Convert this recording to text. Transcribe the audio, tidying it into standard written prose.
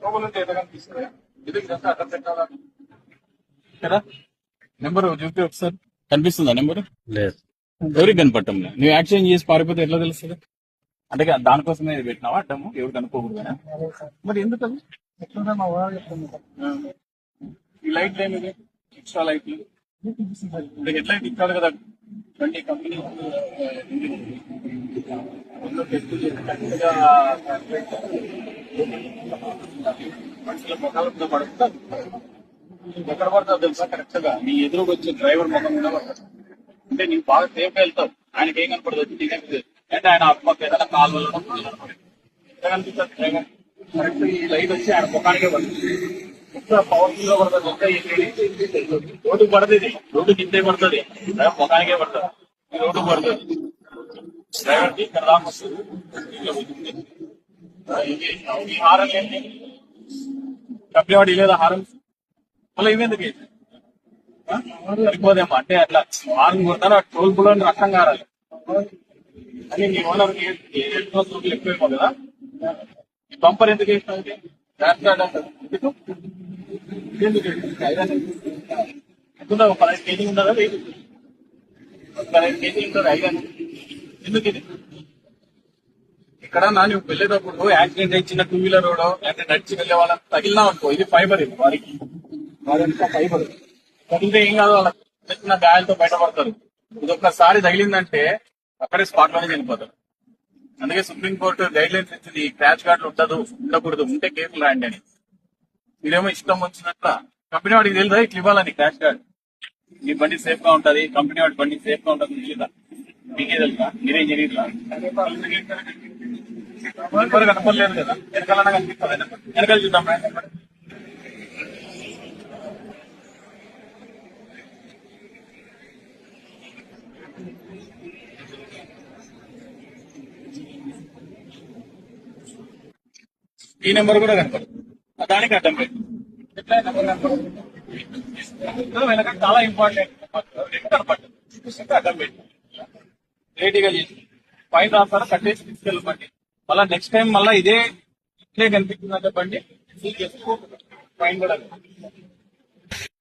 లోపల నుంచి ఎట్లా కనిపిస్తుంది ఇది ఇదంతా అడ్డం పెట్టాలా కదా. నెంబర్ చూపి ఒకసారి కనిపిస్తుందా నెంబర్? లేదు. ఎవరికి కనపడటం లేదు. నువ్వు యాక్షన్ చేసి పారిపోతే ఎట్లా తెలుస్తుంది? అంటే దానికోసమే ఇది పెట్టినావా అడ్డము, ఎవరు కనుక్కోకూడదా? మరి ఎందుకు అది? ఎట్లుంటే మా వాడు చెప్తుంది ఆ. ఈ లైట్లు ఏమిది? ఎక్స్ట్రా లైట్లు హెడ్ లైట్ ఇచ్చాడు కదా బండి కంపెనీ టెస్ట్ చేసి కరెక్ట్గా మనుషుల ముఖాల మీద పడుతుంది. ఎక్కడ పడుతుంది తెలుసా? కరెక్ట్ గా నీ ఎదురుకు వచ్చే డ్రైవర్ ముఖం మీద పడుతుంది. అంటే నీకు బాగా సేఫ్ గా వెళ్తావు, ఆయనకి ఏం కనపడదు, వచ్చి నీకు కనిపిస్తుంది. అంటే ఆయన పక్క ఏదైనా కాల్ వెళ్ళడం ఎట్లా కనిపిస్తుంది డ్రైవర్? కరెక్ట్ ఈ లైట్ వచ్చి ఆయన ముఖానికే పడుతుంది. పవర్ఫుల్ గా పడుతుంది. రోడ్డు పడుతుంది, ఇది రోడ్డు కిందే పడుతుంది, ముఖానికే పడుతుంది. ఈ రోడ్డు పడుతుంది డ్రైవర్ కి ఇక్కడ దాకా వస్తుంది. ఈ హారం ఏంటి? కంపెనీ లేదా హారం? మళ్ళీ ఇవేందుకు సరిపోదేమో. అంటే అట్లా హారం కొడతారు, టోల్ బుల్ అని రక్తం కారాలి అని నీ ఓనర్ ఎక్కువేమో కదా. ఈ బంపర్ ఎందుకు వేసినావు? డాష్ గార్డ్ అంటారు ఎందుకు? ఎందుకు 15 కేజీ ఉండదా? 15 కేజీ ఉంటుంది ఐరన్. ఎందుకు ఇది? ఇక్కడ నువ్వు వెళ్ళేటప్పుడు యాక్సిడెంట్ అయి చిన్న 2 వీలర్ రోడ్ లేకపోతే నడిచి వెళ్ళే వాళ్ళని తగిలినా అనుకో, ఇది ఫైబర్, ఇది వారికి వారంతా ఫైబర్ తగిలితే ఏం కాదు, వాళ్ళకి చిన్న గాయాలతో బయటపడతారు. ఇది ఒక్కసారి తగిలిందంటే అక్కడే స్పాట్ లోనే చనిపోతారు. అందుకే సుప్రీంకోర్టు గైడ్ లైన్స్ ఇచ్చింది, క్రాష్ గార్డులు ఉండకూడదు, ఉంటే కేసులు రాయండి అని. మీరేమో ఇష్టం వచ్చినట్ల కంపెనీ వాడికి తెలుదా ఇట్లా ఇవ్వాలని క్రాష్ గార్డ్? మీ బండి సేఫ్ గా ఉంటది, కంపెనీ వాడి బండి సేఫ్ గా ఉంటుంది తెలీదా? మీకే తెలుసా? మీరేం తెలియదు కనపడలేదు కదా, వెనకాలన్నా కనిపిస్తుంది. వెనకాల చూద్దాం. ఈ నెంబర్ కూడా కనపడదు, దానికి అడ్డం పెట్టి ఎట్లా నెంబర్ కనపడదు? వెనక చాలా ఇంపార్టెంట్ కనపడదు, అడ్డం పెట్టి రేటిగా చేసి ఫైన్ రాస్తారా, కట్టేసి తీసుకెళ్ళమండి. మళ్ళీ నెక్స్ట్ టైం మళ్ళీ ఇదే ఇట్లే కనిపిస్తుందంటే బండి ఫైన్ కూడా